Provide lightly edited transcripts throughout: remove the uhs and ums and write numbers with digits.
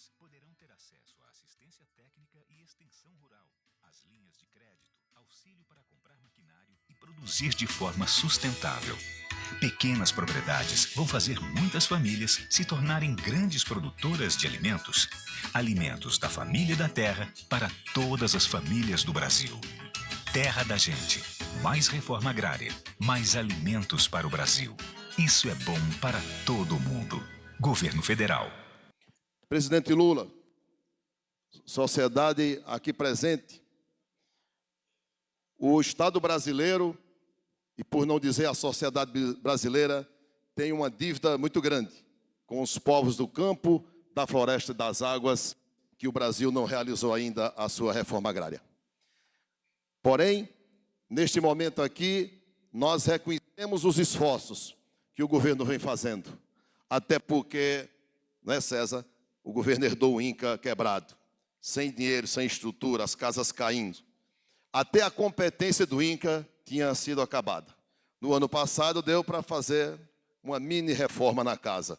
famílias poderão ter acesso à assistência técnica e extensão rural, às linhas de crédito, auxílio para comprar maquinário e produzir de forma sustentável. Pequenas propriedades vão fazer muitas famílias se tornarem grandes produtoras de alimentos. Alimentos da família e da terra para todas as famílias do Brasil. Terra da gente. Mais reforma agrária. Mais alimentos para o Brasil. Isso é bom para todo mundo. Governo Federal. Presidente Lula, sociedade aqui presente, o Estado brasileiro, e por não dizer a sociedade brasileira, tem uma dívida muito grande com os povos do campo, da floresta e das águas, que o Brasil não realizou ainda a sua reforma agrária. Porém, neste momento aqui, nós reconhecemos os esforços que o governo vem fazendo, até porque, não é, César, o governo herdou o INCRA quebrado, sem dinheiro, sem estrutura, as casas caindo. Até a competência do INCRA tinha sido acabada. No ano passado, deu para fazer uma mini-reforma na casa.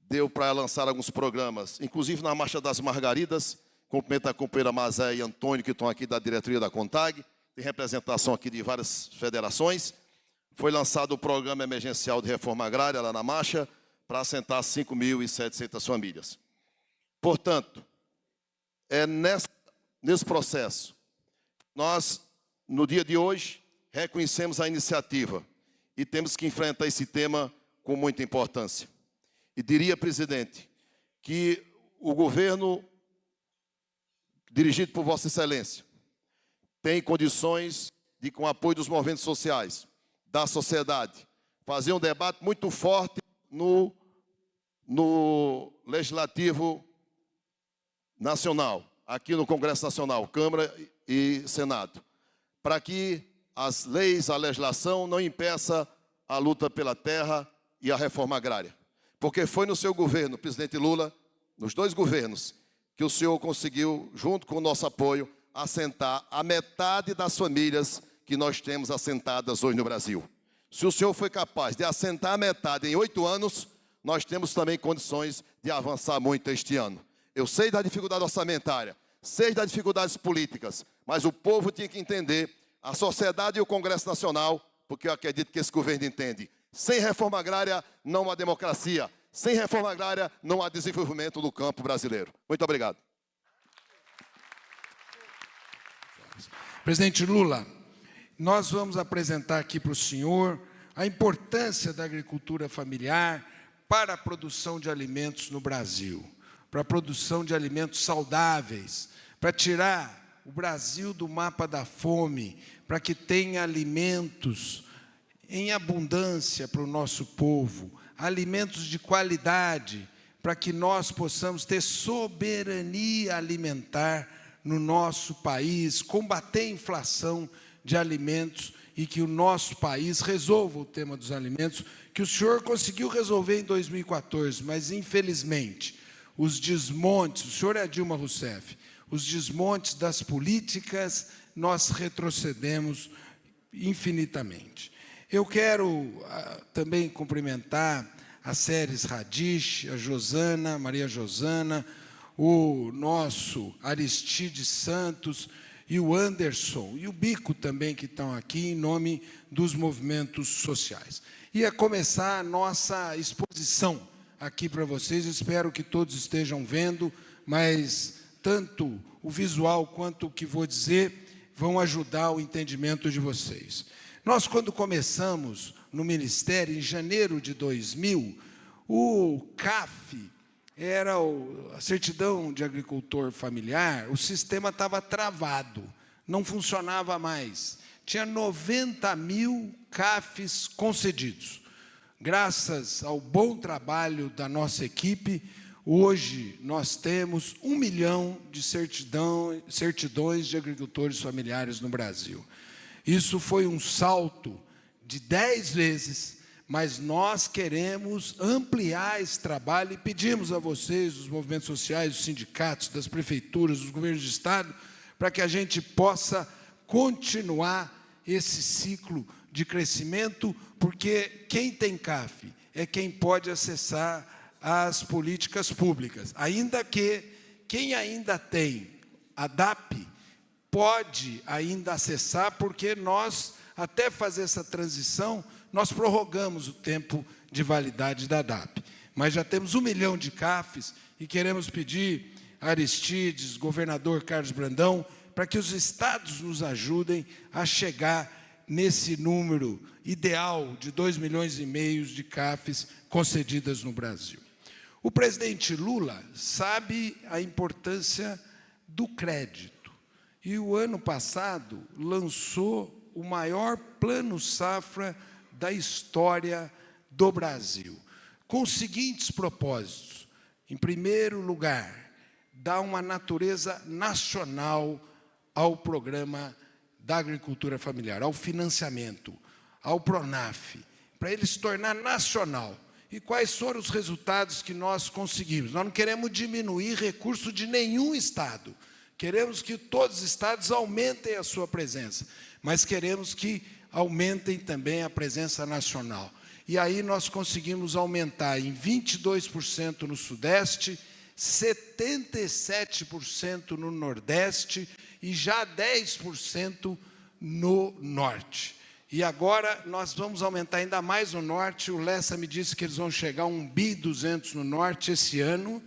Deu para lançar alguns programas, inclusive na Marcha das Margaridas. Cumprimento a companheira Mazé e Antônio, que estão aqui da diretoria da CONTAG. Tem representação aqui de várias federações. Foi lançado o programa emergencial de reforma agrária lá na Marcha, para assentar 5.700 famílias. Portanto, é nesse processo, nós, no dia de hoje, reconhecemos a iniciativa e temos que enfrentar esse tema com muita importância. E diria, presidente, que o governo, dirigido por Vossa Excelência, tem condições de, com o apoio dos movimentos sociais, da sociedade, fazer um debate muito forte no Legislativo Nacional, aqui no Congresso Nacional, Câmara e Senado, para que as leis, a legislação não impeça a luta pela terra e a reforma agrária. Porque foi no seu governo, presidente Lula, nos dois governos, que o senhor conseguiu, junto com o nosso apoio, assentar a metade das famílias que nós temos assentadas hoje no Brasil. Se o senhor foi capaz de assentar a metade em 8 anos, nós temos também condições de avançar muito este ano. Eu sei da dificuldade orçamentária, sei das dificuldades políticas, mas o povo tinha que entender, a sociedade e o Congresso Nacional, porque eu acredito que esse governo entende. Sem reforma agrária, não há democracia. Sem reforma agrária, não há desenvolvimento do campo brasileiro. Muito obrigado. Presidente Lula, nós vamos apresentar aqui para o senhor a importância da agricultura familiar para a produção de alimentos no Brasil, para a produção de alimentos saudáveis, para tirar o Brasil do mapa da fome, para que tenha alimentos em abundância para o nosso povo, alimentos de qualidade, para que nós possamos ter soberania alimentar no nosso país, combater a inflação de alimentos e que o nosso país resolva o tema dos alimentos, que o senhor conseguiu resolver em 2014, mas, infelizmente, os desmontes, o senhor é a Dilma Rousseff, os desmontes das políticas, nós retrocedemos infinitamente. Eu quero também cumprimentar a Séries Radish, a Josana, Maria Josana, o nosso Aristide Santos e o Anderson, e o Bico também, que estão aqui em nome dos movimentos sociais. E a começar a nossa exposição aqui para vocês, espero que todos estejam vendo, mas tanto o visual quanto o que vou dizer vão ajudar o entendimento de vocês. Nós, quando começamos no Ministério, em janeiro de 2000, o CAF, era a certidão de agricultor familiar, o sistema estava travado, não funcionava mais. Tinha 90.000 CAFs concedidos. Graças ao bom trabalho da nossa equipe, hoje nós temos 1 milhão de certidões de agricultores familiares no Brasil. Isso foi um salto de 10 vezes, mas nós queremos ampliar esse trabalho e pedimos a vocês, os movimentos sociais, os sindicatos, das prefeituras, dos governos de Estado, para que a gente possa continuar esse ciclo de crescimento, porque quem tem CAF é quem pode acessar as políticas públicas, ainda que quem ainda tem a DAP pode ainda acessar, porque nós, até fazer essa transição, nós prorrogamos o tempo de validade da DAP. Mas já temos 1 milhão de CAFs e queremos pedir a Aristides, governador Carlos Brandão, para que os estados nos ajudem a chegar nesse número ideal de 2,5 milhões de CAFs concedidas no Brasil. O presidente Lula sabe a importância do crédito. E o ano passado lançou o maior plano safra da história do Brasil, com os seguintes propósitos. Em primeiro lugar, dar uma natureza nacional ao programa da agricultura familiar, ao financiamento, ao PRONAF, para ele se tornar nacional. E quais foram os resultados que nós conseguimos? Nós não queremos diminuir recurso de nenhum estado. Queremos que todos os estados aumentem a sua presença, mas queremos que aumentem também a presença nacional. E aí nós conseguimos aumentar em 22% no Sudeste, 77% no Nordeste e já 10% no Norte. E agora nós vamos aumentar ainda mais no Norte. O Lessa me disse que eles vão chegar a 1,2 bi no Norte esse ano.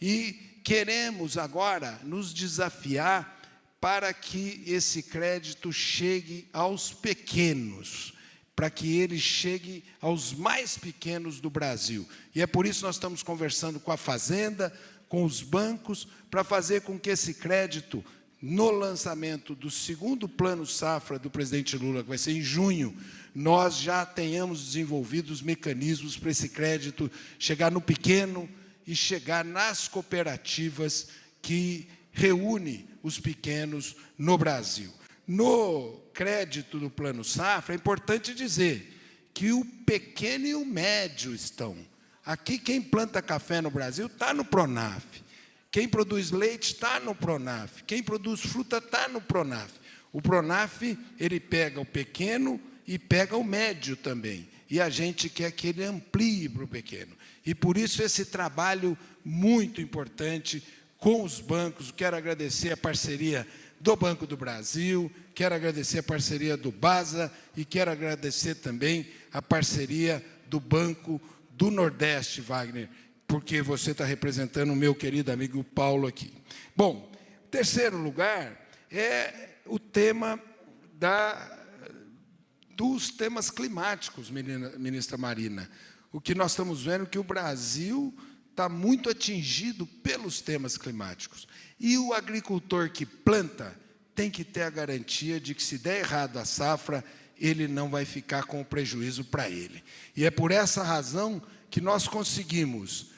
E queremos agora nos desafiar para que esse crédito chegue aos pequenos, para que ele chegue aos mais pequenos do Brasil. E é por isso que nós estamos conversando com a Fazenda, com os bancos, para fazer com que esse crédito, no lançamento do segundo plano safra do presidente Lula, que vai ser em junho, nós já tenhamos desenvolvido os mecanismos para esse crédito chegar no pequeno e chegar nas cooperativas que reúne os pequenos no Brasil. No crédito do Plano Safra, é importante dizer que o pequeno e o médio estão. Aqui, quem planta café no Brasil está no PRONAF. Quem produz leite está no PRONAF. Quem produz fruta está no PRONAF. O PRONAF, ele pega o pequeno e pega o médio também. E a gente quer que ele amplie para o pequeno. E, por isso, esse trabalho muito importante com os bancos. Quero agradecer a parceria do Banco do Brasil, quero agradecer a parceria do BASA e quero agradecer também a parceria do Banco do Nordeste, Wagner, porque você está representando o meu querido amigo Paulo aqui. Bom, terceiro lugar é o tema dos temas climáticos, ministra Marina. O que nós estamos vendo é que o Brasil está muito atingido pelos temas climáticos. E o agricultor que planta tem que ter a garantia de que, se der errado a safra, ele não vai ficar com o prejuízo para ele. E é por essa razão que nós conseguimos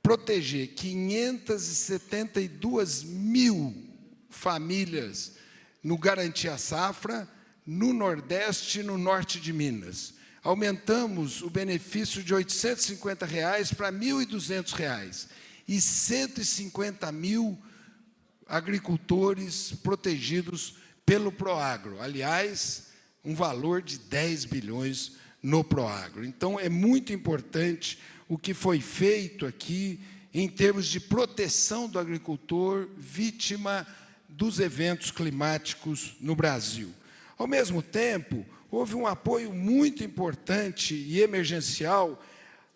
proteger 572 mil famílias no Garantia Safra, no Nordeste e no Norte de Minas. Aumentamos o benefício de R$ 850 para R$ 1.200 e 150 mil agricultores protegidos pelo Proagro. Aliás, um valor de 10 bilhões no Proagro. Então, é muito importante o que foi feito aqui em termos de proteção do agricultor vítima dos eventos climáticos no Brasil. Ao mesmo tempo, houve um apoio muito importante e emergencial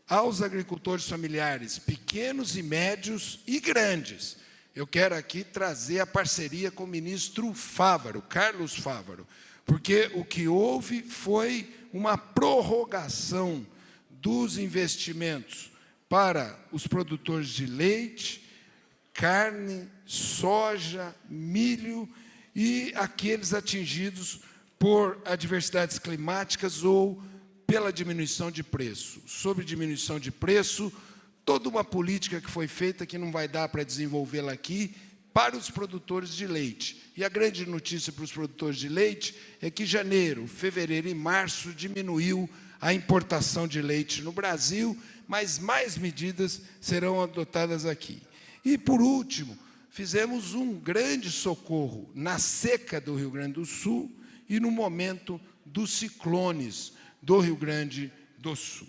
aos agricultores familiares, pequenos e médios e grandes. Eu quero aqui trazer a parceria com o ministro Fávaro, Carlos Fávaro, porque o que houve foi uma prorrogação dos investimentos para os produtores de leite, carne, soja, milho e aqueles atingidos por adversidades climáticas ou pela diminuição de preço. Sobre diminuição de preço, toda uma política que foi feita, que não vai dar para desenvolvê-la aqui, para os produtores de leite. E a grande notícia para os produtores de leite é que janeiro, fevereiro e março diminuiu a importação de leite no Brasil, mas mais medidas serão adotadas aqui. E, por último, fizemos um grande socorro na seca do Rio Grande do Sul e no momento dos ciclones do Rio Grande do Sul.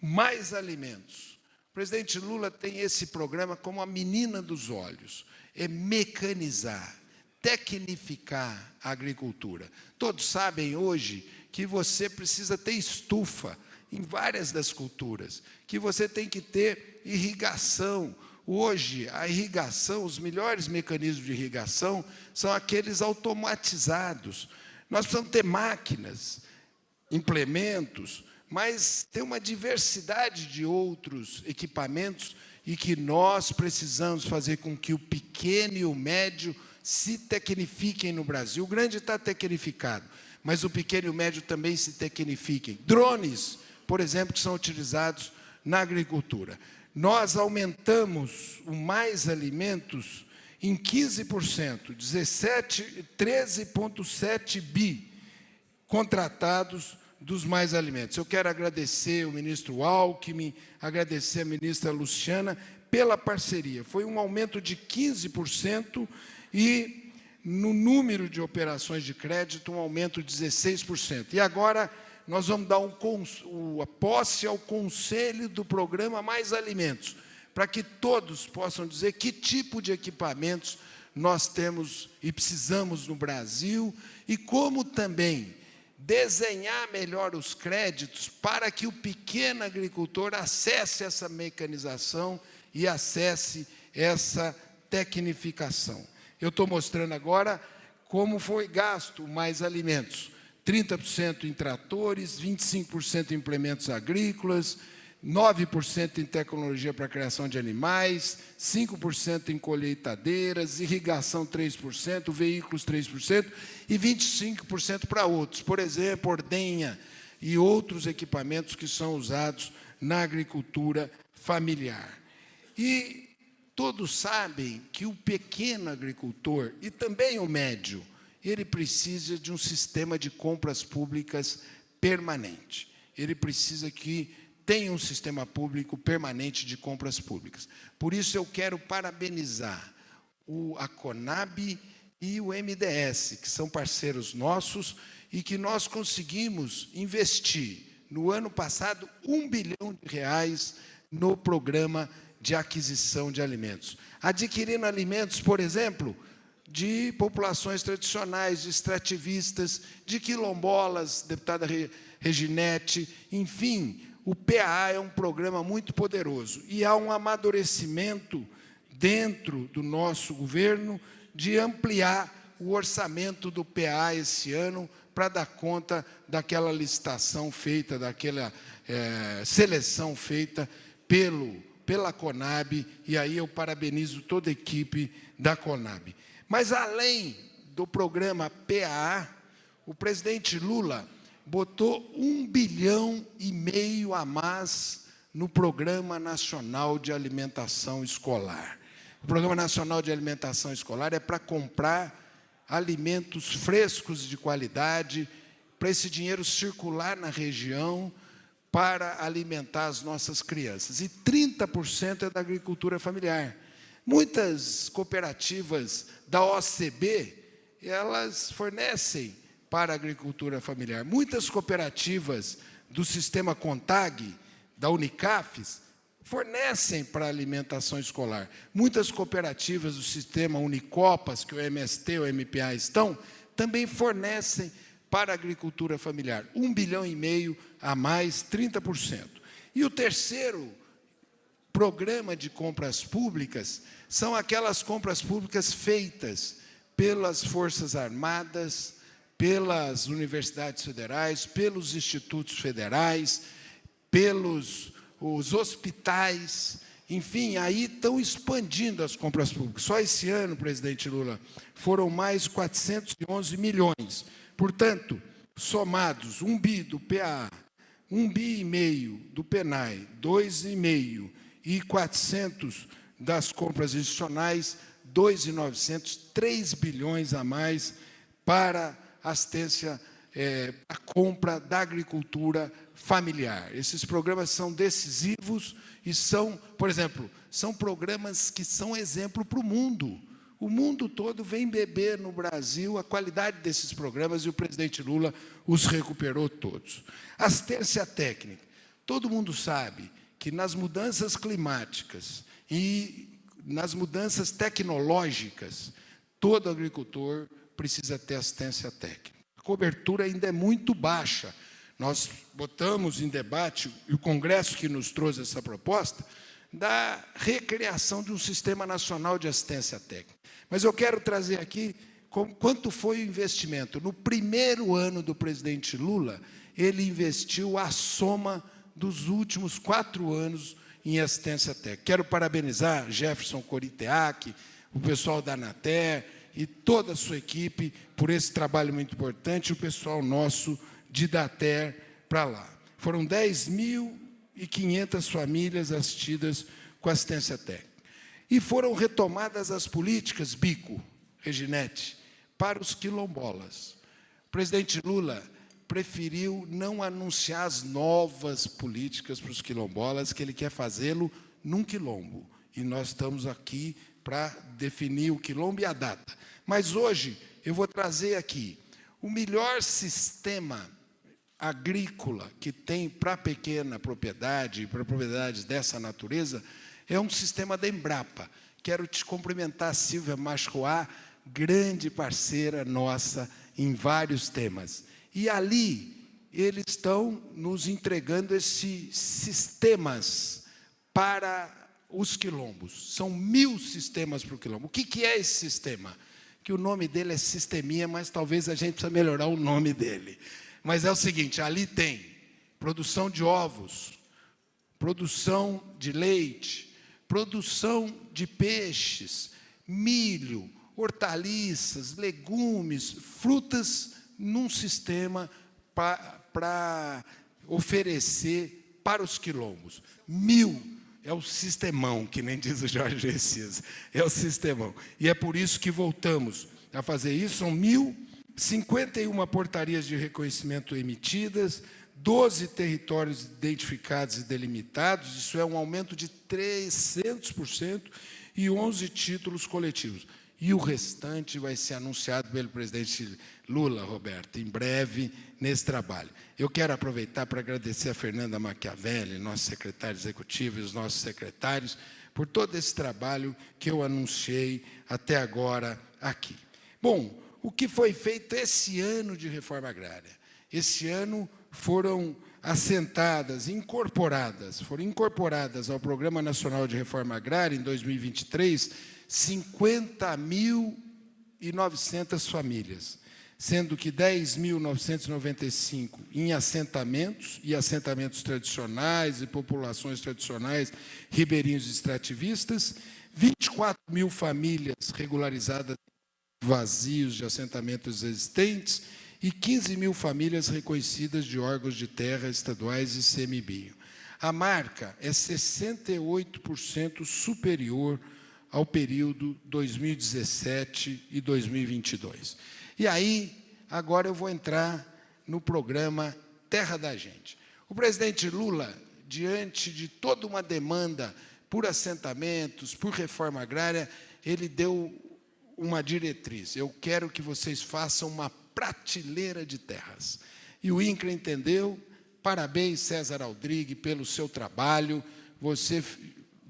Mais alimentos, presidente Lula tem esse programa como a menina dos olhos, é mecanizar, tecnificar a agricultura. Todos sabem hoje que você precisa ter estufa em várias das culturas, que você tem que ter irrigação. Hoje, a irrigação, os melhores mecanismos de irrigação são aqueles automatizados. Nós precisamos ter máquinas, implementos, mas tem uma diversidade de outros equipamentos e que nós precisamos fazer com que o pequeno e o médio se tecnifiquem no Brasil. O grande está tecnificado, mas o pequeno e o médio também se tecnifiquem. Drones, por exemplo, que são utilizados na agricultura. Nós aumentamos o Mais Alimentos em 15%, 13,7 bi contratados dos Mais Alimentos. Eu quero agradecer o ministro Alckmin, agradecer a ministra Luciana pela parceria. Foi um aumento de 15% e, no número de operações de crédito, um aumento de 16%. E agora nós vamos dar a posse ao conselho do programa Mais Alimentos, para que todos possam dizer que tipo de equipamentos nós temos e precisamos no Brasil e como também desenhar melhor os créditos para que o pequeno agricultor acesse essa mecanização e acesse essa tecnificação. Eu estou mostrando agora como foi gasto o Mais Alimentos. 30% em tratores, 25% em implementos agrícolas, 9% em tecnologia para a criação de animais, 5% em colheitadeiras, irrigação 3%, veículos 3% e 25% para outros, por exemplo, ordenha e outros equipamentos que são usados na agricultura familiar. E todos sabem que o pequeno agricultor e também o médio, ele precisa de um sistema de compras públicas permanente. Ele precisa que tenha um sistema público permanente de compras públicas. Por isso, eu quero parabenizar a Conab e o MDS, que são parceiros nossos, e que nós conseguimos investir, no ano passado, R$1 bilhão no programa de aquisição de alimentos. Adquirindo alimentos, por exemplo, de populações tradicionais, de extrativistas, de quilombolas, deputada Reginete, enfim, o PAA é um programa muito poderoso e há um amadurecimento dentro do nosso governo de ampliar o orçamento do PAA esse ano para dar conta daquela licitação feita, daquela seleção feita pela Conab, e aí eu parabenizo toda a equipe da Conab. Mas, além do programa PAA, o presidente Lula botou R$1,5 bilhão a mais no Programa Nacional de Alimentação Escolar. O Programa Nacional de Alimentação Escolar é para comprar alimentos frescos de qualidade, para esse dinheiro circular na região, para alimentar as nossas crianças. E 30% é da agricultura familiar. Muitas cooperativas da OCB, elas fornecem para a agricultura familiar. Muitas cooperativas do sistema CONTAG, da Unicafes, fornecem para a alimentação escolar. Muitas cooperativas do sistema Unicopas, que o MST, o MPA estão, também fornecem para a agricultura familiar. R$1,5 bilhão a mais, 30%. E o terceiro programa de compras públicas são aquelas compras públicas feitas pelas Forças Armadas, pelas universidades federais, pelos institutos federais, pelos os hospitais, enfim, aí estão expandindo as compras públicas. Só esse ano, presidente Lula, foram mais 411 milhões. Portanto, somados, 1 bi do PAA, 1,5 bi do PENAI, 2,5 e 400 das compras institucionais, 2.900, 3 bilhões a mais para assistência, a compra da agricultura familiar. Esses programas são decisivos e são, por exemplo, são programas que são exemplo para o mundo. O mundo todo vem beber no Brasil a qualidade desses programas e o presidente Lula os recuperou todos. Assistência técnica. Todo mundo sabe que nas mudanças climáticas e nas mudanças tecnológicas, todo agricultor precisa ter assistência técnica. A cobertura ainda é muito baixa. Nós botamos em debate, e o Congresso que nos trouxe essa proposta, da recriação de um Sistema Nacional de Assistência Técnica. Mas eu quero trazer aqui quanto foi o investimento. No primeiro ano do presidente Lula, ele investiu a soma dos últimos 4 anos em assistência técnica. Quero parabenizar Jefferson Coriteac, o pessoal da Anater e toda a sua equipe por esse trabalho muito importante, o pessoal nosso de Dater para lá. Foram 10.500 famílias assistidas com assistência técnica. E foram retomadas as políticas, Bico, Reginete, para os quilombolas. O presidente Lula preferiu não anunciar as novas políticas para os quilombolas, que ele quer fazê-lo num quilombo. E nós estamos aqui para definir o quilombo e a data. Mas hoje eu vou trazer aqui o melhor sistema agrícola que tem para a pequena propriedade, para propriedades dessa natureza, é um sistema da Embrapa. Quero te cumprimentar, Silvia Mascoá, grande parceira nossa em vários temas. E ali eles estão nos entregando esses sistemas para os quilombos. São 1000 sistemas para o quilombo. O que é esse sistema? Que o nome dele é Sisteminha, mas talvez a gente precisa melhorar o nome dele. Mas é o seguinte, ali tem produção de ovos, produção de leite, produção de peixes, milho, hortaliças, legumes, frutas, num sistema para oferecer para os quilombos. 1000 é o sistemão, que nem diz o Jorge Messias, é o sistemão. E é por isso que voltamos a fazer isso. São 1051 portarias de reconhecimento emitidas, 12 territórios identificados e delimitados, isso é um aumento de 300%, e 11 títulos coletivos. E o restante vai ser anunciado pelo presidente Lula, Roberto, em breve, nesse trabalho. Eu quero aproveitar para agradecer a Fernanda Machiavelli, nosso secretário executivo, e os nossos secretários, por todo esse trabalho que eu anunciei até agora aqui. Bom, o que foi feito esse ano de reforma agrária? Esse ano foram foram incorporadas ao Programa Nacional de Reforma Agrária, em 2023, 50.900 famílias, sendo que 10.995 em assentamentos, e assentamentos tradicionais e populações tradicionais, ribeirinhos extrativistas, 24.000 famílias regularizadas vazios de assentamentos existentes e 15.000 famílias reconhecidas de órgãos de terra estaduais e CMBio. A marca é 68% superior ao período 2017 e 2022. E aí, agora eu vou entrar no programa Terra da Gente. O presidente Lula, diante de toda uma demanda por assentamentos, por reforma agrária, ele deu uma diretriz. Eu quero que vocês façam uma prateleira de terras. E o INCRA entendeu. Parabéns, César Aldrigue, pelo seu trabalho. Você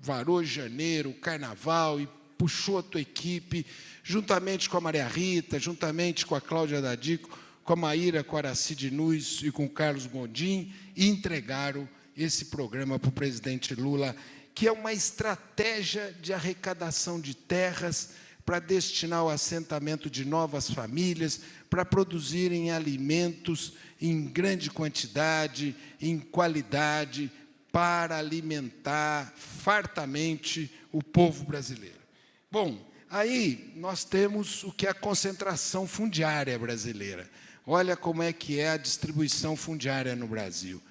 varou janeiro, carnaval, e puxou a tua equipe, juntamente com a Maria Rita, juntamente com a Cláudia Dadico, com a Maíra Coraci Nunes e com o Carlos Gondim, e entregaram esse programa para o presidente Lula, que é uma estratégia de arrecadação de terras para destinar ao assentamento de novas famílias, para produzirem alimentos em grande quantidade, em qualidade, para alimentar fartamente o povo brasileiro. Bom, aí nós temos o que é a concentração fundiária brasileira. Olha como é que é a distribuição fundiária no Brasil.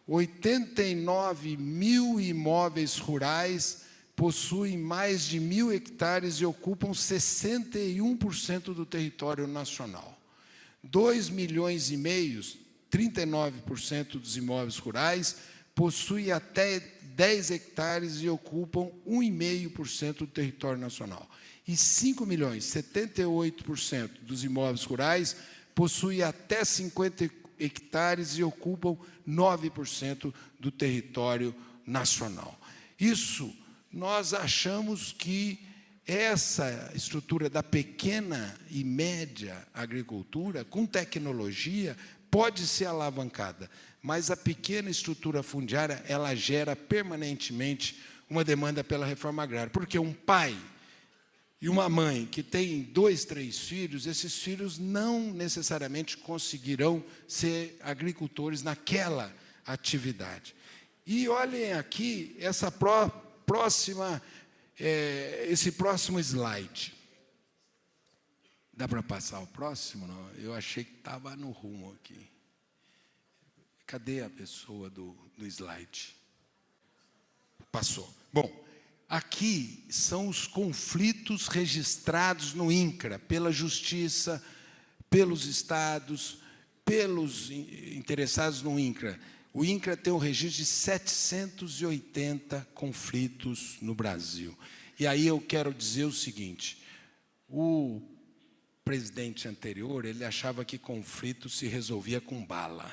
89.000 imóveis rurais possuem mais de 1.000 hectares e ocupam 61% do território nacional. 2,5 milhões, 39% dos imóveis rurais, possuem até 10 hectares e ocupam 1,5% do território nacional. E 5 milhões, 78% dos imóveis rurais, possuem até 50 hectares e ocupam 9% do território nacional. Isso, nós achamos que essa estrutura da pequena e média agricultura, com tecnologia, pode ser alavancada, mas a pequena estrutura fundiária, ela gera permanentemente uma demanda pela reforma agrária, porque um pai e uma mãe que tem 2, 3 filhos, esses filhos não necessariamente conseguirão ser agricultores naquela atividade. E olhem aqui esse próximo slide. Dá para passar o próximo? Não? Eu achei que estava no rumo aqui. Cadê a pessoa do slide? Passou. Bom, aqui são os conflitos registrados no INCRA, pela Justiça, pelos estados, pelos interessados no INCRA. O INCRA tem um registro de 780 conflitos no Brasil. E aí eu quero dizer o seguinte, o presidente anterior, ele achava que conflito se resolvia com bala.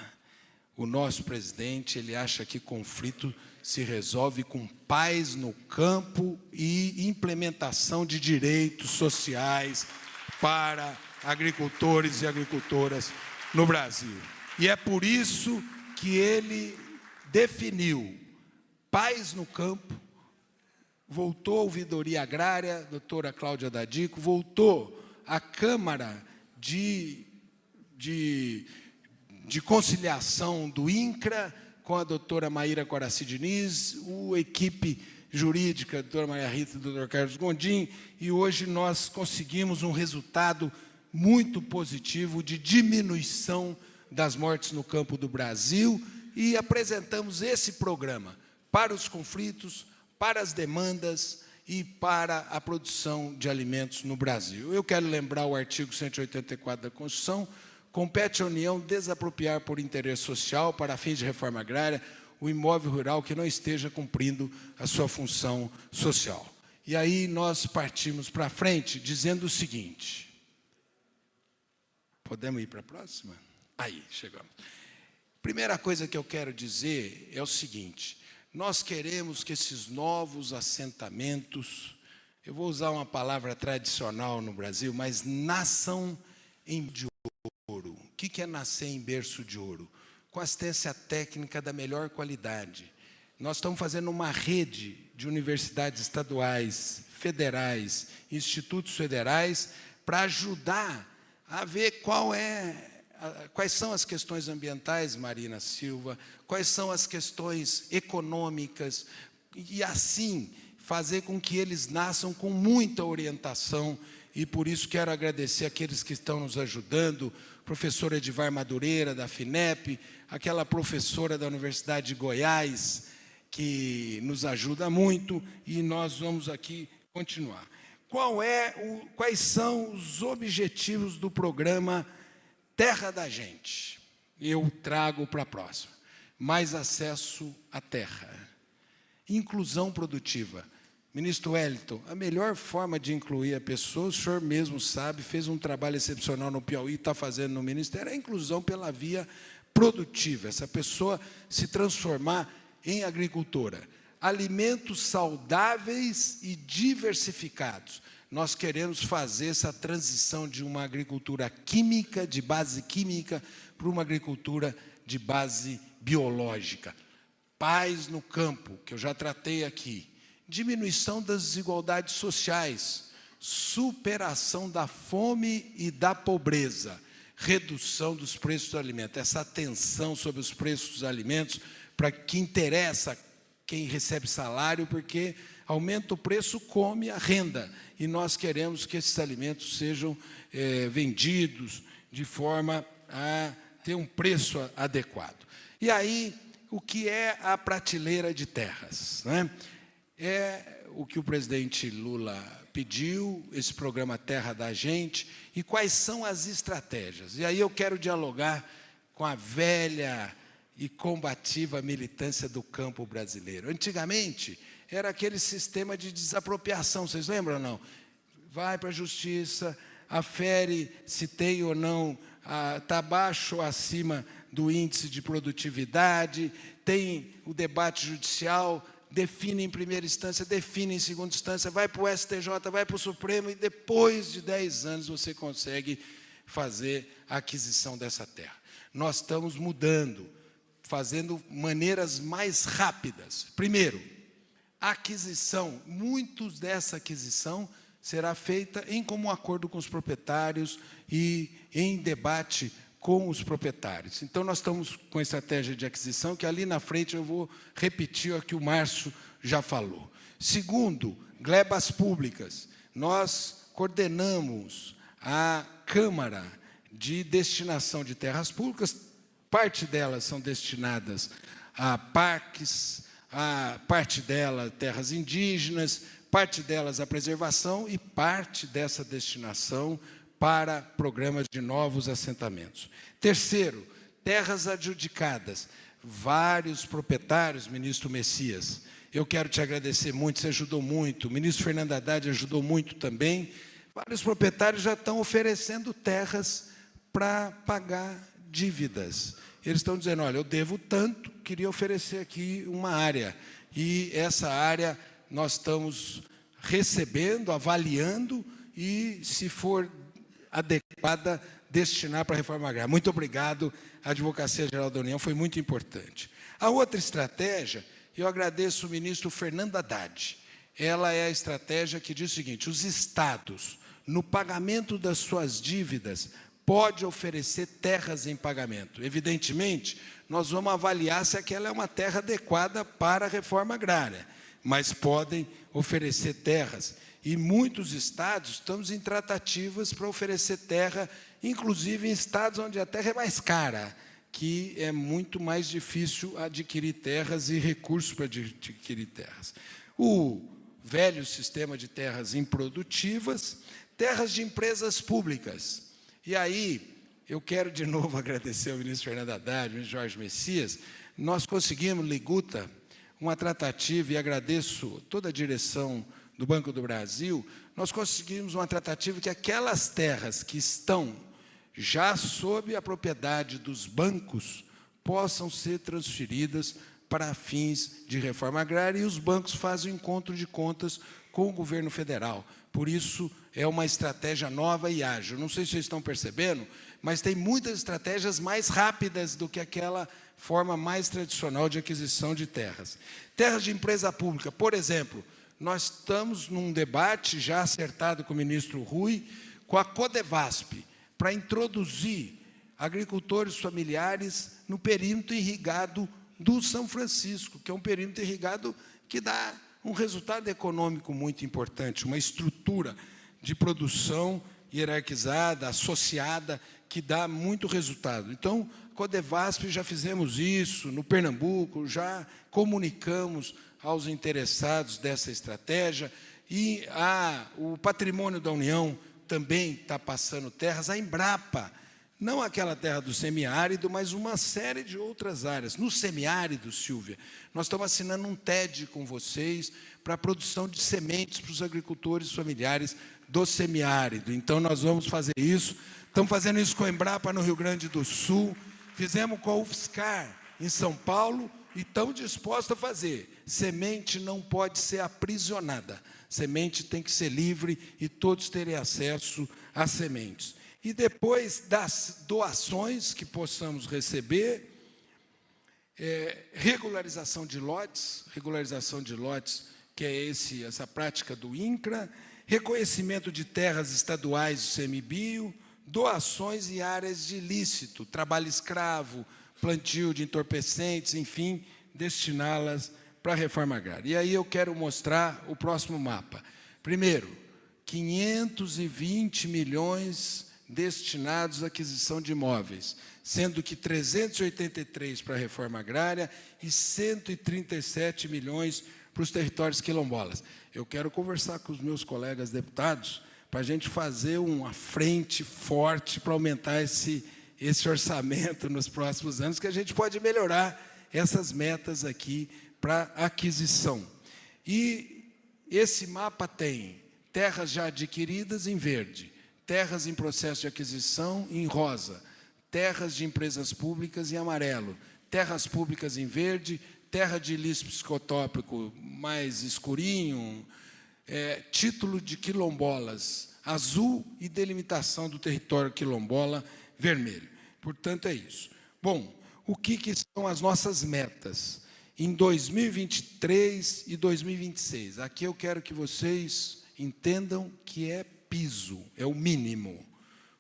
O nosso presidente, ele acha que conflito se resolve com paz no campo e implementação de direitos sociais para agricultores e agricultoras no Brasil. E é por isso que ele definiu paz no campo, voltou a ouvidoria agrária, doutora Cláudia Dadico, voltou à Câmara de conciliação do INCRA, com a doutora Maíra Coraci Diniz, a equipe jurídica, a doutora Maria Rita e o doutor Carlos Gondim, e hoje nós conseguimos um resultado muito positivo de diminuição das mortes no campo do Brasil e apresentamos esse programa para os conflitos, para as demandas e para a produção de alimentos no Brasil. Eu quero lembrar o artigo 184 da Constituição: compete à União desapropriar por interesse social, para fins de reforma agrária, o imóvel rural que não esteja cumprindo a sua função social. E aí nós partimos para frente dizendo o seguinte. Podemos ir para a próxima? Aí, chegamos. Primeira coisa que eu quero dizer é o seguinte, nós queremos que esses novos assentamentos, eu vou usar uma palavra tradicional no Brasil, mas nasçam em ouro. O que é nascer em berço de ouro? Com assistência técnica da melhor qualidade. Nós estamos fazendo uma rede de universidades estaduais, federais, institutos federais, para ajudar a ver quais são as questões ambientais, Marina Silva, quais são as questões econômicas, e assim fazer com que eles nasçam com muita orientação. E por isso quero agradecer aqueles que estão nos ajudando, professor Edivar Madureira, da FINEP, aquela professora da Universidade de Goiás, que nos ajuda muito, e nós vamos aqui continuar. Quais são os objetivos do programa Terra da Gente? Eu trago para a próxima. Mais acesso à terra. Inclusão produtiva. Ministro Wellington, a melhor forma de incluir a pessoa, o senhor mesmo sabe, fez um trabalho excepcional no Piauí, está fazendo no Ministério, é a inclusão pela via produtiva, essa pessoa se transformar em agricultora. Alimentos saudáveis e diversificados. Nós queremos fazer essa transição de uma agricultura química, de base química, para uma agricultura de base biológica. Paz no campo, que eu já tratei aqui. Diminuição das desigualdades sociais, superação da fome e da pobreza, redução dos preços do alimento. Essa atenção sobre os preços dos alimentos, para que interessa quem recebe salário, porque aumenta o preço, come a renda. E nós queremos que esses alimentos sejam vendidos de forma a ter um preço adequado. E aí, o que é a prateleira de terras, né? É o que o presidente Lula pediu, esse programa Terra da Gente, e quais são as estratégias. E aí eu quero dialogar com a velha e combativa militância do campo brasileiro. Antigamente, era aquele sistema de desapropriação, vocês lembram ou não? Vai para a justiça, afere se tem ou não, está abaixo ou acima do índice de produtividade, tem o debate judicial, define em primeira instância, define em segunda instância, vai para o STJ, vai para o Supremo, e depois de 10 anos você consegue fazer a aquisição dessa terra. Nós estamos mudando, fazendo maneiras mais rápidas. Primeiro, a aquisição, muitos dessa aquisição será feita em comum acordo com os proprietários e em debate com os proprietários. Então, nós estamos com a estratégia de aquisição, que ali na frente eu vou repetir o que o Márcio já falou. Segundo, glebas públicas. Nós coordenamos a Câmara de Destinação de Terras Públicas, parte delas são destinadas a parques, a parte delas terras indígenas, parte delas a preservação e parte dessa destinação para programas de novos assentamentos. Terceiro, terras adjudicadas. Vários proprietários, ministro Messias, eu quero te agradecer muito, você ajudou muito, o ministro Fernando Haddad ajudou muito também. Vários proprietários já estão oferecendo terras para pagar dívidas. Eles estão dizendo, olha, eu devo tanto, queria oferecer aqui uma área. E essa área nós estamos recebendo, avaliando, e, se for adequada, destinar para a reforma agrária. Muito obrigado, a Advocacia Geral da União foi muito importante. A outra estratégia, eu agradeço o ministro Fernando Haddad, ela é a estratégia que diz o seguinte, os estados, no pagamento das suas dívidas, pode oferecer terras em pagamento. Evidentemente, nós vamos avaliar se aquela é uma terra adequada para a reforma agrária, mas podem oferecer terras. E muitos estados estamos em tratativas para oferecer terra, inclusive em estados onde a terra é mais cara, que é muito mais difícil adquirir terras e recursos para adquirir terras. O velho sistema de terras improdutivas, terras de empresas públicas. E aí, eu quero de novo agradecer ao ministro Fernando Haddad, ao ministro Jorge Messias, nós conseguimos, Liguta, uma tratativa, e agradeço toda a direção do Banco do Brasil, nós conseguimos uma tratativa que aquelas terras que estão já sob a propriedade dos bancos possam ser transferidas para fins de reforma agrária, e os bancos fazem o encontro de contas com o governo federal. Por isso, é uma estratégia nova e ágil. Não sei se vocês estão percebendo, mas tem muitas estratégias mais rápidas do que aquela forma mais tradicional de aquisição de terras. Terras de empresa pública, por exemplo, nós estamos num debate já acertado com o ministro Rui, com a Codevasp, para introduzir agricultores familiares no perímetro irrigado do São Francisco, que é um perímetro irrigado que dá um resultado econômico muito importante, uma estrutura de produção hierarquizada, associada, que dá muito resultado. Então, Codevasp, já fizemos isso, no Pernambuco, já comunicamos aos interessados dessa estratégia, e o Patrimônio da União também está passando terras, a Embrapa, não aquela terra do semiárido, mas uma série de outras áreas. No semiárido, Silvia, nós estamos assinando um TED com vocês para a produção de sementes para os agricultores familiares do semiárido. Então, nós vamos fazer isso. Estamos fazendo isso com a Embrapa no Rio Grande do Sul, fizemos com a UFSCar em São Paulo e estamos dispostos a fazer. Semente não pode ser aprisionada. Semente tem que ser livre e todos terem acesso às sementes. E depois das doações que possamos receber, regularização de lotes, que é essa prática do INCRA, reconhecimento de terras estaduais do CMBio, doações e áreas de ilícito, trabalho escravo, plantio de entorpecentes, enfim, destiná-las para a reforma agrária. E aí eu quero mostrar o próximo mapa. Primeiro, 520 milhões destinados à aquisição de imóveis, sendo que 383 para a reforma agrária e 137 milhões para os territórios quilombolas. Eu quero conversar com os meus colegas deputados para a gente fazer uma frente forte para aumentar esse orçamento nos próximos anos, que a gente pode melhorar essas metas aqui para aquisição. E esse mapa tem terras já adquiridas em verde, terras em processo de aquisição em rosa, terras de empresas públicas em amarelo, terras públicas em verde, terra de ilícito psicotópico mais escurinho, título de quilombolas azul e delimitação do território quilombola vermelho. Portanto, é isso. Bom, o que são as nossas metas em 2023 e 2026? Aqui eu quero que vocês entendam que é piso, é o mínimo,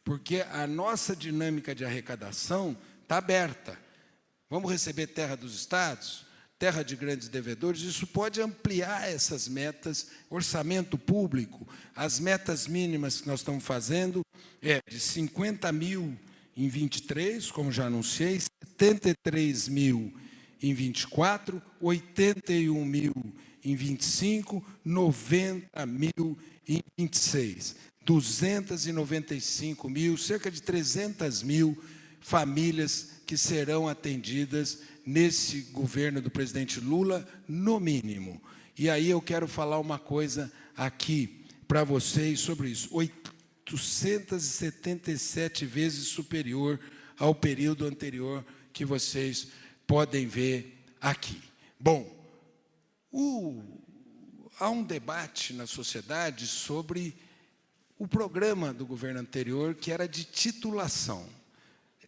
porque a nossa dinâmica de arrecadação está aberta. Vamos receber terra dos estados, terra de grandes devedores, isso pode ampliar essas metas, orçamento público, as metas mínimas que nós estamos fazendo é de 50 mil em 23, como já anunciei, 73 mil em 24, 81 mil em 25, 90 mil em 26, 295 mil, cerca de 300 mil famílias que serão atendidas nesse governo do presidente Lula, no mínimo. E aí eu quero falar uma coisa aqui para vocês sobre isso. 877 vezes superior ao período anterior que vocês podem ver aqui. Bom, há um debate na sociedade sobre o programa do governo anterior, que era de titulação.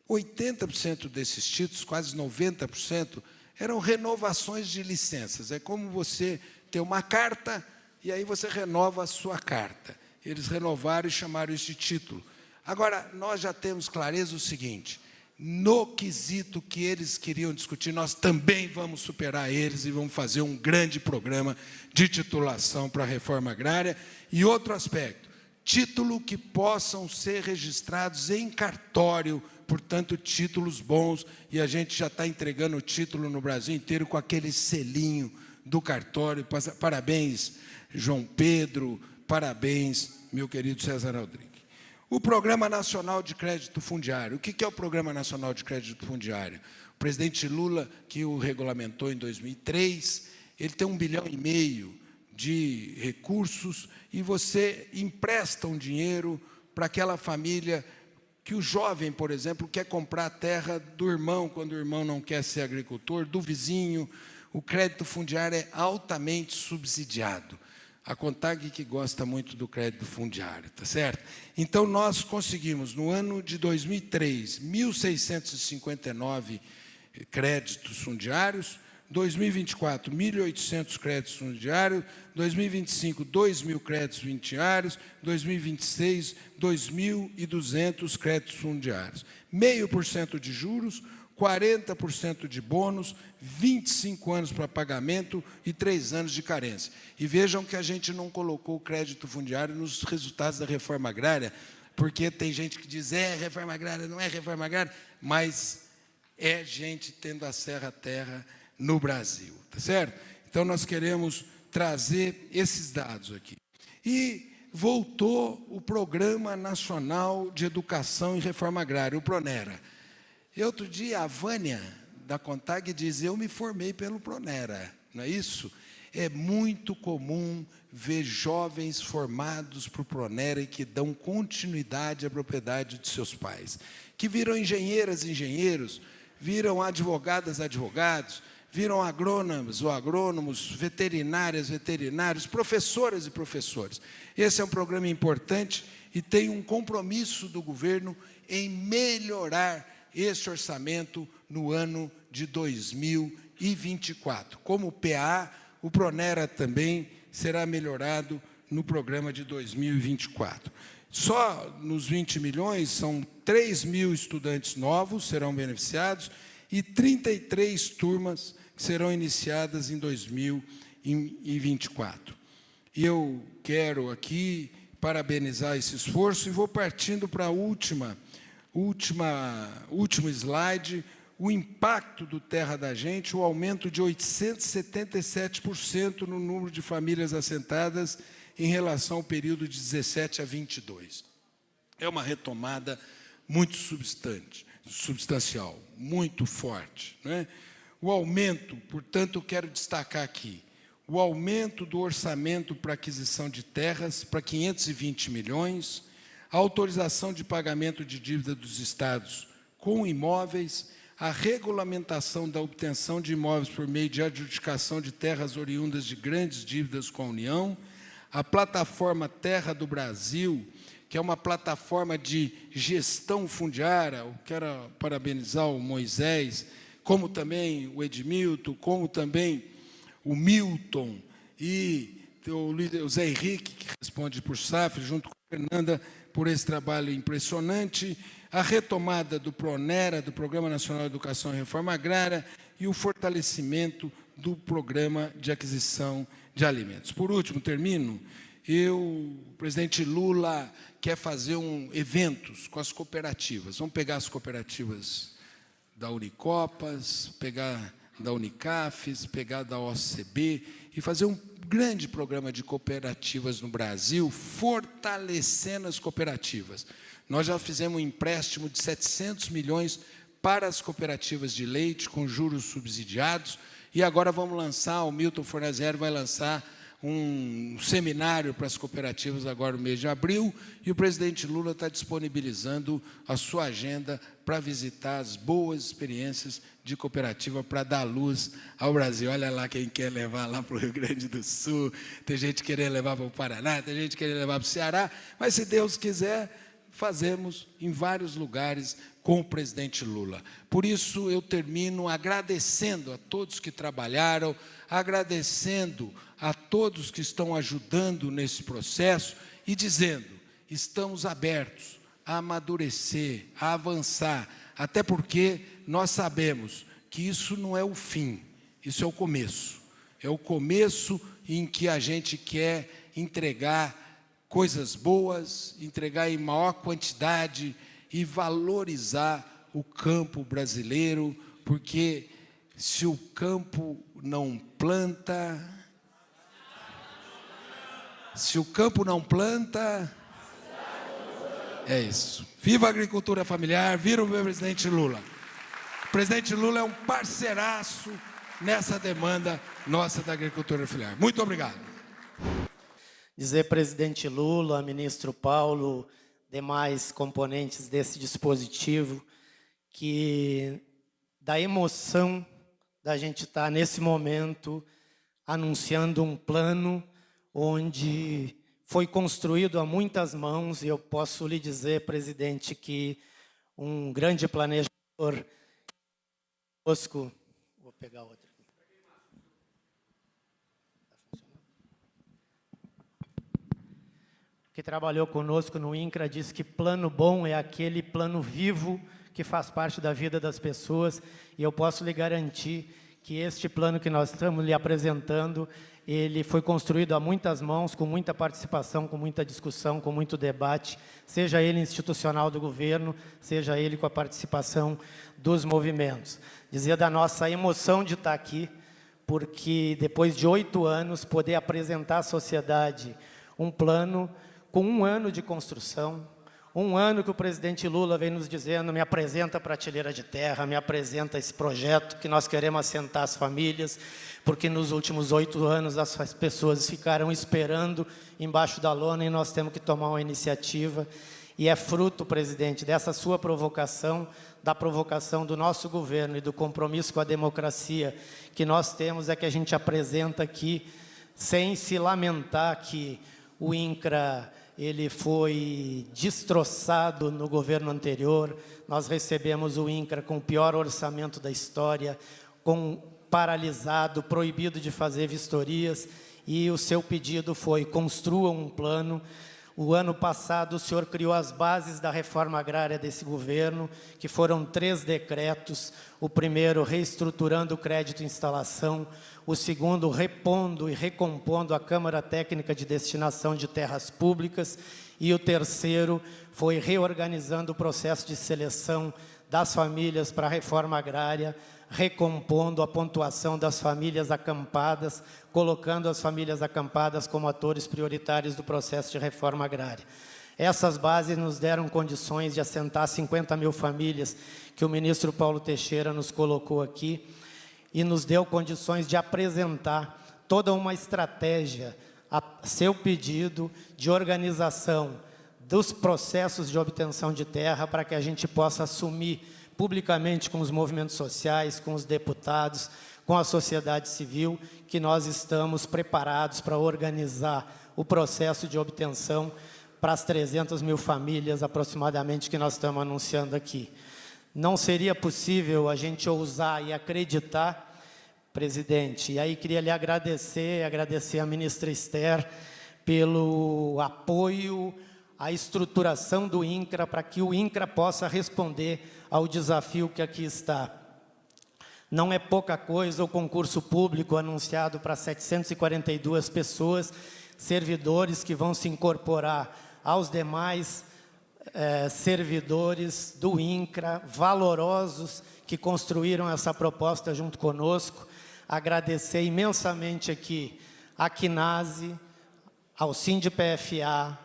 80% desses títulos, quase 90%, eram renovações de licenças. É como você ter uma carta e aí você renova a sua carta. Eles renovaram e chamaram isso de título. Agora, nós já temos clareza o seguinte, no quesito que eles queriam discutir, nós também vamos superar eles e vamos fazer um grande programa de titulação para a reforma agrária. E outro aspecto, título que possam ser registrados em cartório, portanto, títulos bons, e a gente já está entregando o título no Brasil inteiro com aquele selinho do cartório. Parabéns, João Pedro, parabéns, meu querido César Aldrich. O Programa Nacional de Crédito Fundiário. O que é o Programa Nacional de Crédito Fundiário? O presidente Lula, que o regulamentou em 2003, ele tem 1,5 bilhão de recursos, e você empresta um dinheiro para aquela família que o jovem, por exemplo, quer comprar a terra do irmão, quando o irmão não quer ser agricultor, do vizinho. O crédito fundiário é altamente subsidiado. A CONTAG que gosta muito do crédito fundiário, tá certo? Então, nós conseguimos, no ano de 2003, 1.659 créditos fundiários, 2024, 1.800 créditos fundiários, 2025, 2.000 créditos fundiários, 2026, 2.200 créditos fundiários. 0,5% de juros, 40% de bônus, 25 anos para pagamento e 3 anos de carência. E vejam que a gente não colocou o crédito fundiário nos resultados da reforma agrária, porque tem gente que diz, reforma agrária, não é reforma agrária, mas é gente tendo a serra à terra no Brasil, tá certo? Então, nós queremos trazer esses dados aqui. E voltou o Programa Nacional de Educação e Reforma Agrária, o PRONERA. E outro dia, a Vânia, da CONTAG, diz, eu me formei pelo PRONERA, não é isso? É muito comum ver jovens formados para o PRONERA e que dão continuidade à propriedade de seus pais, que viram engenheiras e engenheiros, viram advogadas, advogados, viram agrônomos ou agrônomos, veterinárias, veterinários, professoras e professores. Esse é um programa importante e tem um compromisso do governo em melhorar esse orçamento no ano de 2024. Como o PA, o PRONERA também será melhorado no programa de 2024. Só nos 20 milhões, são 3.000 estudantes novos serão beneficiados e 33 turmas que serão iniciadas em 2024. E eu quero aqui parabenizar esse esforço e vou partindo para a último slide, o impacto do Terra da Gente, o aumento de 877% no número de famílias assentadas em relação ao período de 17 a 22. É uma retomada muito substancial, muito forte, né? O aumento, portanto, eu quero destacar aqui, o aumento do orçamento para aquisição de terras para 520 milhões, a autorização de pagamento de dívida dos estados com imóveis, a regulamentação da obtenção de imóveis por meio de adjudicação de terras oriundas de grandes dívidas com a União, a plataforma Terra do Brasil, que é uma plataforma de gestão fundiária. Eu quero parabenizar o Moisés, como também o Edmilton, como também o Milton e o Zé Henrique, que responde por SAF, junto com a Fernanda, por esse trabalho impressionante, a retomada do PRONERA, do Programa Nacional de Educação e Reforma Agrária, e o fortalecimento do Programa de Aquisição de Alimentos. Por último, termino, o presidente Lula quer fazer eventos com as cooperativas. Vamos pegar as cooperativas da Unicopas, pegar da Unicafes, pegar da OCB e fazer um grande programa de cooperativas no Brasil, fortalecendo as cooperativas. Nós já fizemos um empréstimo de 700 milhões para as cooperativas de leite, com juros subsidiados, e agora vamos lançar, o Milton Fornazieri vai lançar um seminário para as cooperativas agora no mês de abril, e o presidente Lula está disponibilizando a sua agenda para visitar as boas experiências de cooperativa para dar luz ao Brasil. Olha lá quem quer levar lá para o Rio Grande do Sul, tem gente querendo levar para o Paraná, tem gente querendo levar para o Ceará, mas, se Deus quiser, fazemos em vários lugares com o presidente Lula. Por isso, eu termino agradecendo a todos que trabalharam, agradecendo a todos que estão ajudando nesse processo e dizendo, estamos abertos a amadurecer, a avançar, até porque nós sabemos que isso não é o fim, isso é o começo. É o começo em que a gente quer entregar coisas boas, entregar em maior quantidade e valorizar o campo brasileiro, porque se o campo não planta, é isso. Viva a agricultura familiar, viva o meu presidente Lula. O presidente Lula é um parceiraço nessa demanda nossa da agricultura familiar. Muito obrigado. Dizer, presidente Lula, ministro Paulo, demais componentes desse dispositivo, que da emoção da gente estar nesse momento anunciando um plano onde foi construído a muitas mãos, e eu posso lhe dizer, presidente, que um grande planejador conosco, vou pegar outra. Que trabalhou conosco no INCRA, disse que plano bom é aquele plano vivo que faz parte da vida das pessoas, e eu posso lhe garantir que este plano que nós estamos lhe apresentando, ele foi construído a muitas mãos, com muita participação, com muita discussão, com muito debate, seja ele institucional do governo, seja ele com a participação dos movimentos. Dizia da nossa emoção de estar aqui, porque depois de 8 anos, poder apresentar à sociedade um plano com 1 ano de construção, 1 ano que o presidente Lula vem nos dizendo, me apresenta a prateleira de terra, me apresenta esse projeto que nós queremos assentar as famílias, porque nos últimos 8 anos as pessoas ficaram esperando embaixo da lona e nós temos que tomar uma iniciativa. E é fruto, presidente, dessa sua provocação, da provocação do nosso governo e do compromisso com a democracia que nós temos, é que a gente apresenta aqui, sem se lamentar que o INCRA ele foi destroçado no governo anterior. Nós recebemos o INCRA com o pior orçamento da história, paralisado, proibido de fazer vistorias, e o seu pedido foi, construa um plano. O ano passado, o senhor criou as bases da reforma agrária desse governo, que foram 3 decretos. O primeiro, reestruturando o crédito instalação. O segundo, repondo e recompondo a Câmara Técnica de Destinação de Terras Públicas. E o terceiro foi reorganizando o processo de seleção das famílias para a reforma agrária, recompondo a pontuação das famílias acampadas, colocando as famílias acampadas como atores prioritários do processo de reforma agrária. Essas bases nos deram condições de assentar 50 mil famílias que o ministro Paulo Teixeira nos colocou aqui, e nos deu condições de apresentar toda uma estratégia a seu pedido de organização dos processos de obtenção de terra para que a gente possa assumir publicamente com os movimentos sociais, com os deputados, com a sociedade civil, que nós estamos preparados para organizar o processo de obtenção para as 300 mil famílias, aproximadamente, que nós estamos anunciando aqui. Não seria possível a gente ousar e acreditar, presidente, e aí queria lhe agradecer a ministra Esther, pelo apoio à estruturação do INCRA, para que o INCRA possa responder ao desafio que aqui está. Não é pouca coisa o concurso público anunciado para 742 pessoas, servidores que vão se incorporar aos demais servidores do INCRA, valorosos, que construíram essa proposta junto conosco. Agradecer imensamente aqui a CNASE, ao SINDPFA,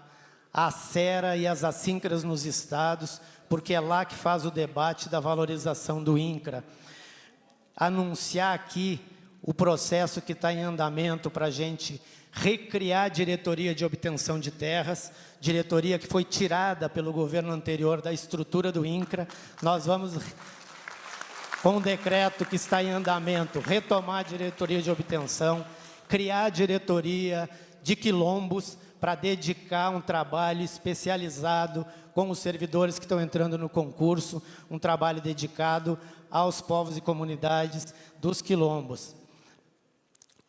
a SERA e as assíncras nos estados, porque é lá que faz o debate da valorização do INCRA. Anunciar aqui o processo que está em andamento para a gente recriar a diretoria de obtenção de terras, diretoria que foi tirada pelo governo anterior da estrutura do INCRA. Nós vamos, com o decreto que está em andamento, retomar a diretoria de obtenção, criar a diretoria de quilombos, para dedicar um trabalho especializado com os servidores que estão entrando no concurso, um trabalho dedicado aos povos e comunidades dos quilombos.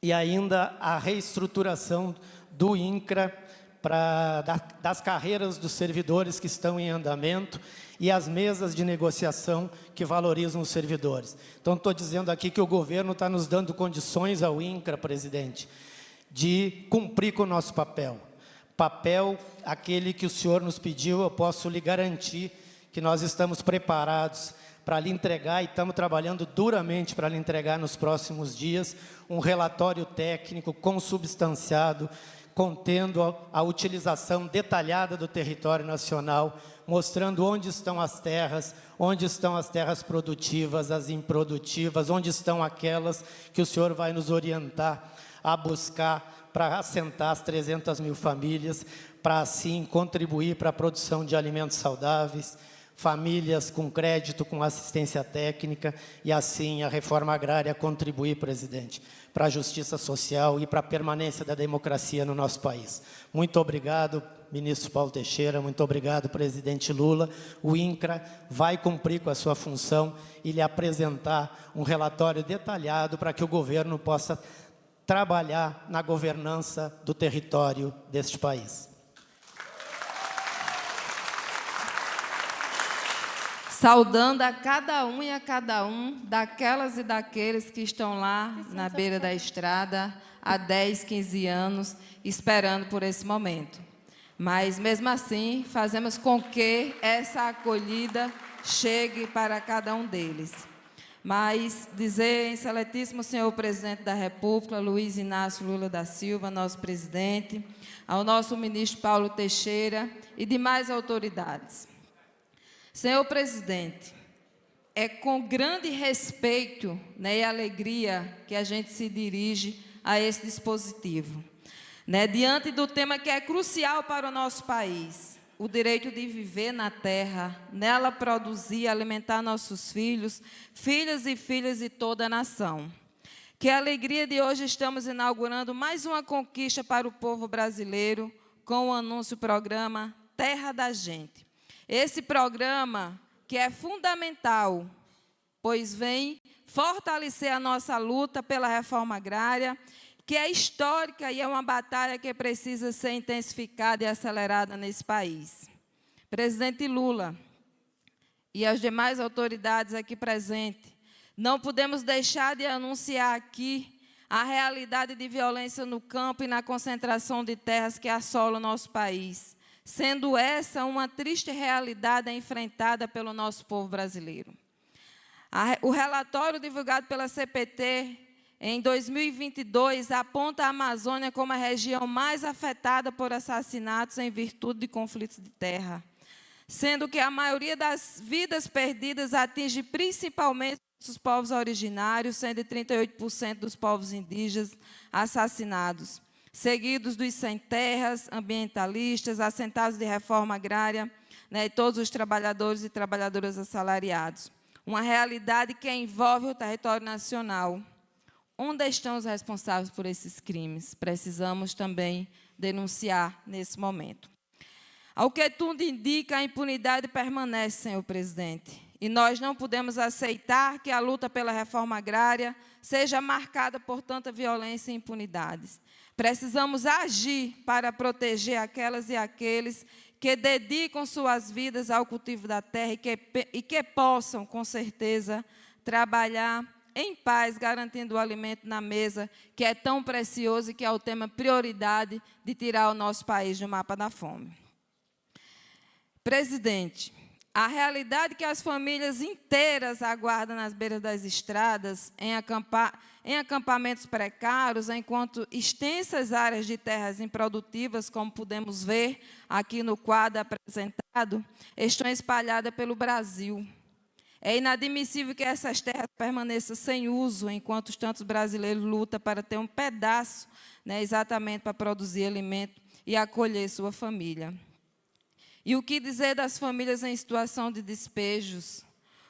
E ainda a reestruturação do INCRA, das carreiras dos servidores que estão em andamento e as mesas de negociação que valorizam os servidores. Então, estou dizendo aqui que o governo está nos dando condições ao INCRA, presidente, de cumprir com o nosso papel. Papel, aquele que o senhor nos pediu, eu posso lhe garantir que nós estamos preparados para lhe entregar, e estamos trabalhando duramente para lhe entregar nos próximos dias, um relatório técnico consubstanciado, contendo a utilização detalhada do território nacional, mostrando onde estão as terras produtivas, as improdutivas, onde estão aquelas que o senhor vai nos orientar a buscar para assentar as 300 mil famílias, para assim contribuir para a produção de alimentos saudáveis, famílias com crédito, com assistência técnica, e assim a reforma agrária contribuir, presidente, para a justiça social e para a permanência da democracia no nosso país. Muito obrigado, ministro Paulo Teixeira, muito obrigado, presidente Lula. O INCRA vai cumprir com a sua função e lhe apresentar um relatório detalhado para que o governo possa trabalhar na governança do território deste país. Saudando a cada um e a cada um daquelas e daqueles que estão lá na beira da estrada há 10, 15 anos, esperando por esse momento. Mas, mesmo assim, fazemos com que essa acolhida chegue para cada um deles. Mas dizer, excelentíssimo senhor presidente da República, Luiz Inácio Lula da Silva, nosso presidente, ao nosso ministro Paulo Teixeira e demais autoridades. Senhor presidente, é com grande respeito, né, e alegria que a gente se dirige a esse dispositivo, né, diante do tema que é crucial para o nosso país, o direito de viver na terra, nela produzir, alimentar nossos filhos, filhas e filhas de toda a nação. Que alegria de hoje estamos inaugurando mais uma conquista para o povo brasileiro com o anúncio do programa Terra da Gente. Esse programa que é fundamental, pois vem fortalecer a nossa luta pela reforma agrária, que é histórica e é uma batalha que precisa ser intensificada e acelerada nesse país. Presidente Lula e as demais autoridades aqui presentes, não podemos deixar de anunciar aqui a realidade de violência no campo e na concentração de terras que assola o nosso país, sendo essa uma triste realidade enfrentada pelo nosso povo brasileiro. O relatório divulgado pela CPT em 2022, aponta a Amazônia como a região mais afetada por assassinatos em virtude de conflitos de terra, sendo que a maioria das vidas perdidas atinge principalmente os povos originários, sendo 38% dos povos indígenas assassinados, seguidos dos sem terras, ambientalistas, assentados de reforma agrária, né, e todos os trabalhadores e trabalhadoras assalariados. uma realidade que envolve o território nacional. Onde estão os responsáveis por esses crimes? Precisamos também denunciar nesse momento. Ao que tudo indica, a impunidade permanece, senhor presidente. E nós não podemos aceitar que a luta pela reforma agrária seja marcada por tanta violência e impunidades. Precisamos agir para proteger aquelas e aqueles que dedicam suas vidas ao cultivo da terra e que possam, com certeza, trabalhar em paz, garantindo o alimento na mesa, que é tão precioso e que é o tema prioridade de tirar o nosso país do mapa da fome. Presidente, a realidade que as famílias inteiras aguardam nas beiras das estradas, em acampamentos precários, enquanto extensas áreas de terras improdutivas, como podemos ver aqui no quadro apresentado, estão espalhadas pelo Brasil. É inadmissível que essas terras permaneçam sem uso, enquanto tantos brasileiros lutam para ter um pedaço, exatamente para produzir alimento e acolher sua família. E o que dizer das famílias em situação de despejos?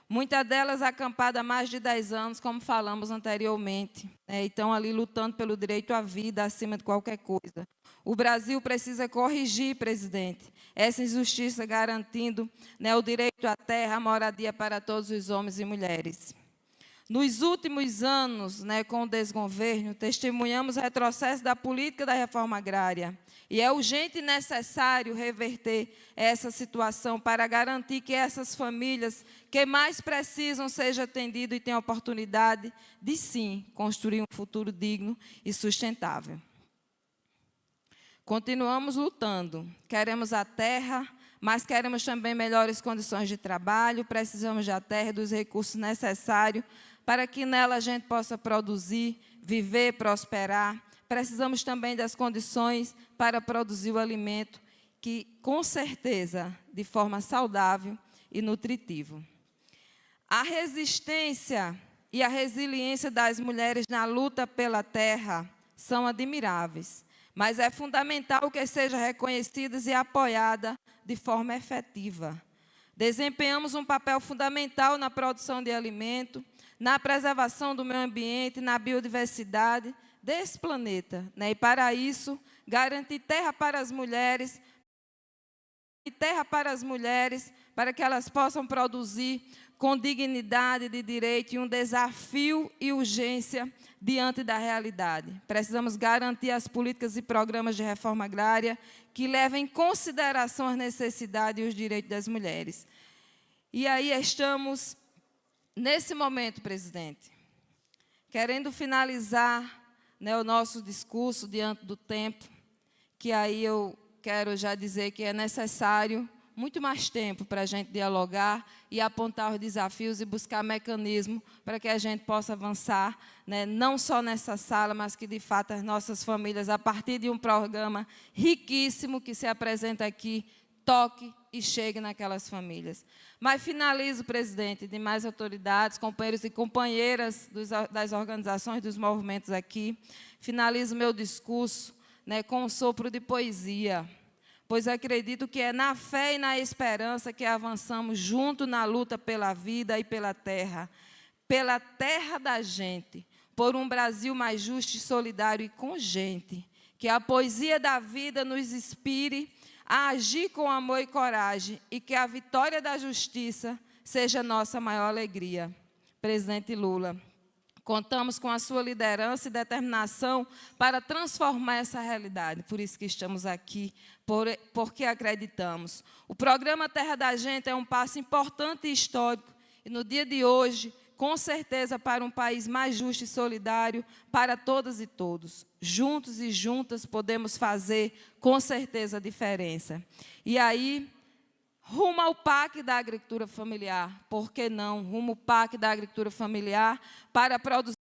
Muitas delas acampadas há mais de 10 anos, como falamos anteriormente, e estão ali lutando pelo direito à vida acima de qualquer coisa. O Brasil precisa corrigir, presidente, essa injustiça, garantindo o direito à terra, à moradia para todos os homens e mulheres. Nos últimos anos, com o desgoverno, testemunhamos o retrocesso da política da reforma agrária. E é urgente e necessário reverter essa situação para garantir que essas famílias que mais precisam sejam atendidas e tenham a oportunidade de, sim, construir um futuro digno e sustentável. Continuamos lutando. Queremos a terra, mas queremos também melhores condições de trabalho, precisamos da terra e dos recursos necessários para que nela a gente possa produzir, viver, prosperar. Precisamos também das condições para produzir o alimento que, com certeza, de forma saudável e nutritiva. A resistência e a resiliência das mulheres na luta pela terra são admiráveis, mas é fundamental que sejam reconhecidas e apoiadas de forma efetiva. Desempenhamos um papel fundamental na produção de alimento, na preservação do meio ambiente, na biodiversidade desse planeta, e para isso, garantir terra para as mulheres, para que elas possam produzir com dignidade de direito e um desafio e urgência diante da realidade. Precisamos garantir as políticas e programas de reforma agrária que levem em consideração as necessidades e os direitos das mulheres. E aí estamos, nesse momento, presidente, querendo finalizar o nosso discurso diante do tempo, que aí eu quero já dizer que é necessário muito mais tempo para a gente dialogar e apontar os desafios e buscar mecanismos para que a gente possa avançar, não só nessa sala, mas que, de fato, as nossas famílias, a partir de um programa riquíssimo que se apresenta aqui, toque e chegue naquelas famílias. Mas finalizo, presidente, demais autoridades, companheiros e companheiras das organizações, dos movimentos aqui, finalizo meu discurso com um sopro de poesia, pois acredito que é na fé e na esperança que avançamos junto na luta pela vida e pela terra da gente, por um Brasil mais justo e solidário e com gente, que a poesia da vida nos inspire a agir com amor e coragem e que a vitória da justiça seja nossa maior alegria. Presidente Lula, contamos com a sua liderança e determinação para transformar essa realidade. Por isso que estamos aqui, porque acreditamos. O programa Terra da Gente é um passo importante e histórico, e no dia de hoje, com certeza, para um país mais justo e solidário para todas e todos. Juntos e juntas podemos fazer, com certeza, a diferença. E aí, rumo ao PAC da agricultura familiar, por que não? Rumo ao PAC da agricultura familiar para produzir